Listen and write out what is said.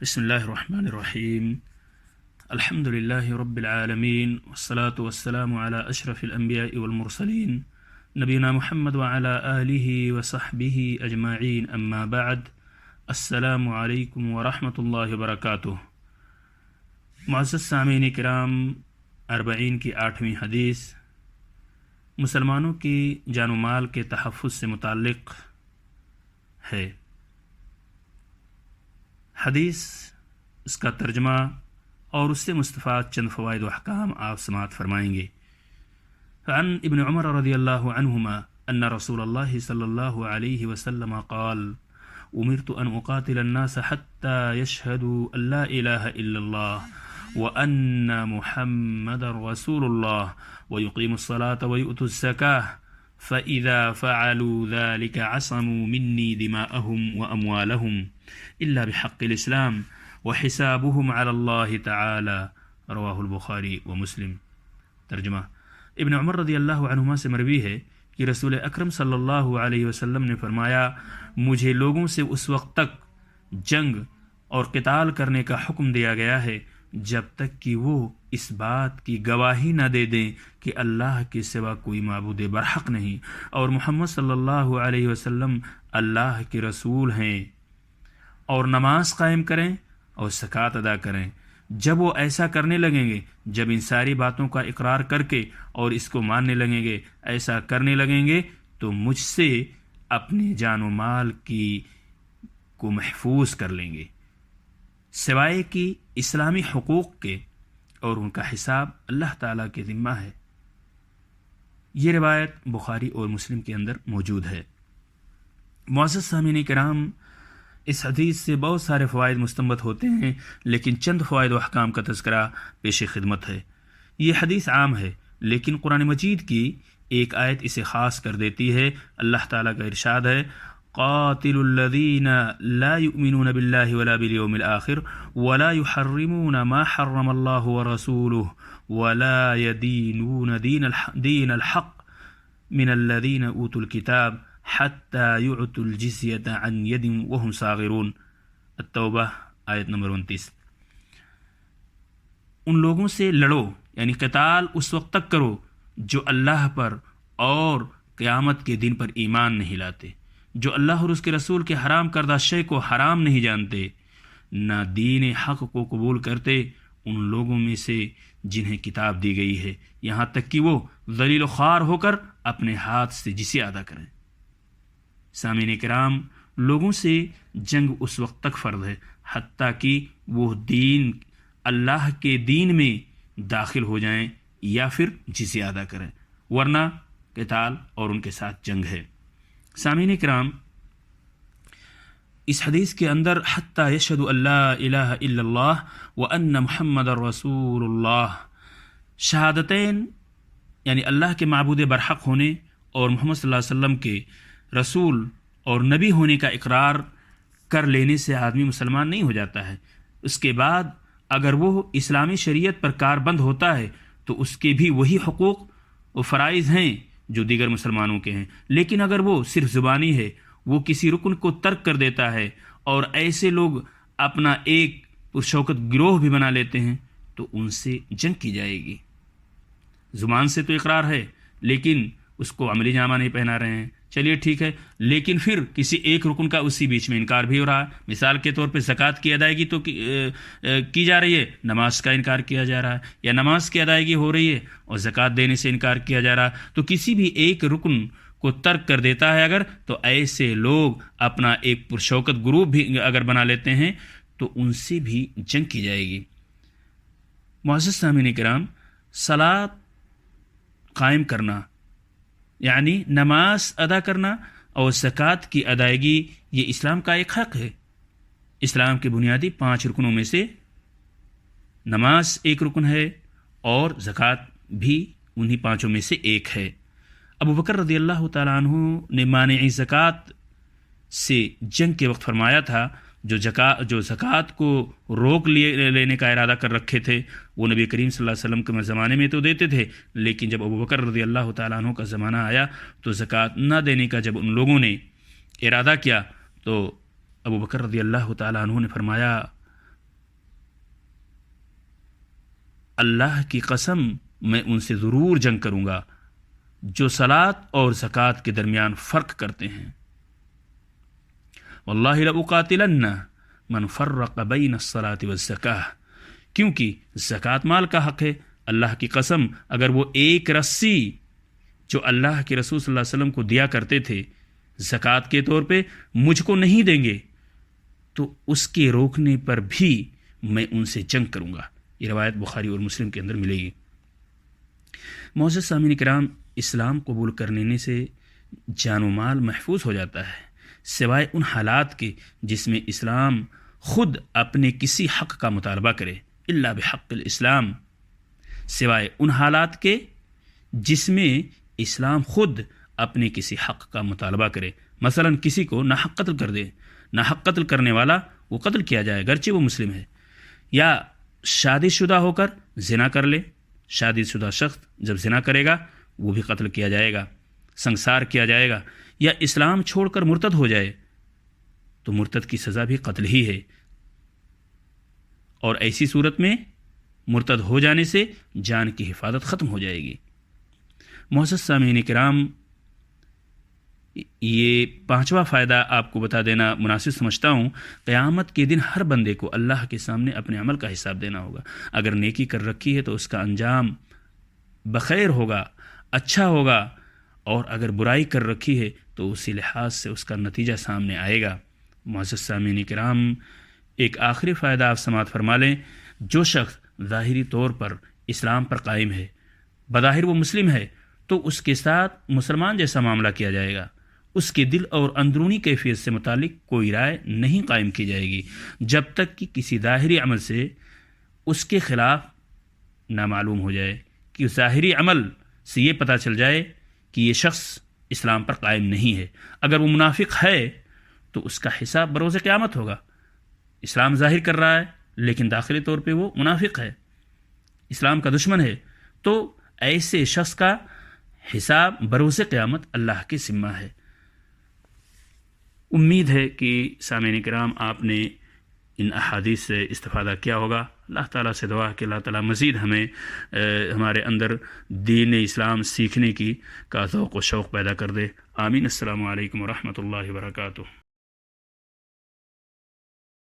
بسم اللہ الرحمن الرحیم الحمد للہ رب العالمین والصلاة والسلام علی اشرف الانبیاء والمرسلین نبینا محمد وعلی آلہ وصحبہ اجمعین اما بعد السلام علیکم ورحمۃ اللہ وبرکاتہ۔ معزز سامعین کرام، اربعین کی 8ویں حدیث مسلمانوں کی جان و مال کے تحفظ سے متعلق ہے۔ حدیث، اس کا ترجمہ اور اس سے مستفاد چند فوائد و احکام آپ سماعت فرمائیں گے۔ فعن ابن عمر رضی اللہ عنہما ان رسول اللہ صلی اللہ علیہ وسلم قال امرت ان اقاتل الناس حتى يشهدوا ان لا اله الا الله وان محمد رسول الله ويقيموا الصلاة ويؤتوا الزكاة فإذا فعلوا ذلك عصموا مني دماءهم وأموالهم إلا بحق الإسلام وحسابهم على الله تعالى رواہ البخاری و مسلم۔ ترجمہ، ابن عمر رضی اللہ عنہما سے مروی ہے کہ رسول اکرم صلی اللہ علیہ وسلم نے فرمایا، مجھے لوگوں سے اس وقت تک جنگ اور قتال کرنے کا حکم دیا گیا ہے جب تک کہ وہ اس بات کی گواہی نہ دے دیں کہ اللہ کے سوا کوئی معبود برحق نہیں اور محمد صلی اللہ علیہ وسلم اللہ کے رسول ہیں، اور نماز قائم کریں اور زکوٰۃ ادا کریں۔ جب وہ ایسا کرنے لگیں گے، جب ان ساری باتوں کا اقرار کر کے اور اس کو ماننے لگیں گے، ایسا کرنے لگیں گے تو مجھ سے اپنے جان و مال کو محفوظ کر لیں گے سوائے کہ اسلامی حقوق کے، اور ان کا حساب اللہ تعالیٰ کے ذمہ ہے۔ یہ روایت بخاری اور مسلم کے اندر موجود ہے۔ معزز سامعین کرام، اس حدیث سے بہت سارے فوائد مستنبط ہوتے ہیں، لیکن چند فوائد و احکام کا تذکرہ پیش خدمت ہے۔ یہ حدیث عام ہے، لیکن قرآن مجید کی ایک آیت اسے خاص کر دیتی ہے۔ اللہ تعالیٰ کا ارشاد ہے، قاتل الذین لا یؤمنون باللہ ولا بالیوم الآخر ولا یحرمون ما حرم اللہ ورسولہ ولا یدینون دین الحق من الذین اوتوا الکتاب حتی یعطوا الجزیۃ عن ید وهم صاغرون۔ التوبہ آیت نمبر 29۔ ان لوگوں سے لڑو، یعنی قتال اس وقت تک کرو جو اللہ پر اور قیامت کے دن پر ایمان نہیں لاتے، جو اللہ اور اس کے رسول کے حرام کردہ شے کو حرام نہیں جانتے، نہ دین حق کو قبول کرتے ان لوگوں میں سے جنہیں کتاب دی گئی ہے، یہاں تک کہ وہ ذلیل و خوار ہو کر اپنے ہاتھ سے جزیہ ادا کریں۔ سامعین کرام، لوگوں سے جنگ اس وقت تک فرض ہے حتیٰ کہ وہ دین اللہ کے دین میں داخل ہو جائیں یا پھر جزیہ ادا کریں، ورنہ قتال اور ان کے ساتھ جنگ ہے۔ سامعین کرام، اس حدیث کے اندر حتیٰ یشہد ان لا الہ الا اللہ وان محمد رسول اللہ، شہادتین یعنی اللہ کے معبود برحق ہونے اور محمد صلی اللہ علیہ وسلم کے رسول اور نبی ہونے کا اقرار کر لینے سے آدمی مسلمان نہیں ہو جاتا ہے۔ اس کے بعد اگر وہ اسلامی شریعت پر کاربند ہوتا ہے تو اس کے بھی وہی حقوق و فرائض ہیں جو دیگر مسلمانوں کے ہیں، لیکن اگر وہ صرف زبانی ہے، وہ کسی رکن کو ترک کر دیتا ہے، اور ایسے لوگ اپنا ایک پرشوکت گروہ بھی بنا لیتے ہیں تو ان سے جنگ کی جائے گی۔ زبان سے تو اقرار ہے لیکن اس کو عملی جامہ نہیں پہنا رہے ہیں، چلیے ٹھیک ہے، لیکن پھر کسی ایک رکن کا اسی بیچ میں انکار بھی ہو رہا ہے۔ مثال کے طور پہ زکوٰۃ کی ادائیگی تو کی جا رہی ہے، نماز کا انکار کیا جا رہا ہے، یا نماز کی ادائیگی ہو رہی ہے اور زکوٰۃ دینے سے انکار کیا جا رہا ہے، تو کسی بھی ایک رکن کو ترک کر دیتا ہے اگر، تو ایسے لوگ اپنا ایک پرشوکت گروپ بھی اگر بنا لیتے ہیں تو ان سے بھی جنگ کی جائے گی۔ معزز سامعین کرام، صلاۃ قائم کرنا یعنی نماز ادا کرنا اور زکوٰۃ کی ادائیگی، یہ اسلام کا ایک حق ہے۔ اسلام کے بنیادی 5 رکنوں میں سے نماز ایک رکن ہے اور زکوٰۃ بھی انہی 5 میں سے ایک ہے۔ ابو بکر رضی اللہ تعالیٰ عنہ نے مانع زکوٰۃ سے جنگ کے وقت فرمایا تھا، جو زکوٰۃ کو روک لینے کا ارادہ کر رکھے تھے وہ نبی کریم صلی اللہ علیہ وسلم کے زمانے میں تو دیتے تھے، لیکن جب ابو بکر رضی اللہ تعالیٰ عنہ کا زمانہ آیا تو زکوٰۃ نہ دینے کا جب ان لوگوں نے ارادہ کیا تو ابو بکر رضی اللہ تعالیٰ عنہ نے فرمایا، اللہ کی قسم میں ان سے ضرور جنگ کروں گا جو صلاۃ اور زکوٰۃ کے درمیان فرق کرتے ہیں. واللہ لأقاتلن من فرق بین الصلاۃ والزکاۃ، کیونکہ زکوٰۃ مال کا حق ہے. اللہ کی قسم اگر وہ ایک رسی جو اللہ کے رسول صلی اللہ علیہ وسلم کو دیا کرتے تھے زکوٰۃ کے طور پہ مجھ کو نہیں دیں گے تو اس کے روکنے پر بھی میں ان سے جنگ کروں گا. یہ روایت بخاری اور مسلم کے اندر ملے گی. معزز سامعین کرام، اسلام قبول کرنے سے جان و مال محفوظ ہو جاتا ہے، سوائے ان حالات کے جس میں اسلام خود اپنے کسی حق کا مطالبہ کرے. الا بحق الاسلام، سوائے ان حالات کے جس میں اسلام خود اپنے کسی حق کا مطالبہ کرے. مثلا کسی کو ناحق قتل کر دے، ناحق قتل کرنے والا وہ قتل کیا جائے گرچہ وہ مسلم ہے. یا شادی شدہ ہو کر زنا کر لے، شادی شدہ شخص جب زنا کرے گا وہ بھی قتل کیا جائے گا، سنسار کیا جائے گا. یا اسلام چھوڑ کر مرتد ہو جائے تو مرتد کی سزا بھی قتل ہی ہے، اور ایسی صورت میں مرتد ہو جانے سے جان کی حفاظت ختم ہو جائے گی. معزز سامعین کرام، یہ پانچواں فائدہ آپ کو بتا دینا مناسب سمجھتا ہوں. قیامت کے دن ہر بندے کو اللہ کے سامنے اپنے عمل کا حساب دینا ہوگا. اگر نیکی کر رکھی ہے تو اس کا انجام بخیر ہوگا، اچھا ہوگا، اور اگر برائی کر رکھی ہے تو اسی لحاظ سے اس کا نتیجہ سامنے آئے گا. معزز سامعین کرام، ایک آخری فائدہ آپ سماعت فرما لیں. جو شخص ظاہری طور پر اسلام پر قائم ہے، بظاہر وہ مسلم ہے، تو اس کے ساتھ مسلمان جیسا معاملہ کیا جائے گا. اس کے دل اور اندرونی کیفیت سے متعلق کوئی رائے نہیں قائم کی جائے گی جب تک کہ کسی ظاہری عمل سے اس کے خلاف نہ معلوم ہو جائے، کہ ظاہری عمل سے یہ پتہ چل جائے کہ یہ شخص اسلام پر قائم نہیں ہے. اگر وہ منافق ہے تو اس کا حساب بروز قیامت ہوگا. اسلام ظاہر کر رہا ہے لیکن داخلی طور پہ وہ منافق ہے، اسلام کا دشمن ہے، تو ایسے شخص کا حساب بروز قیامت اللہ کے ذمہ ہے. امید ہے کہ سامعین کرام آپ نے ان احادیث سے استفادہ کیا ہوگا. اللہ تعالیٰ سے دعا کہ اللہ تعالیٰ مزید ہمیں ہمارے اندر دین اسلام سیکھنے کا ذوق و شوق پیدا کر دے. آمین. السلام علیکم ورحمۃ اللہ وبرکاتہ.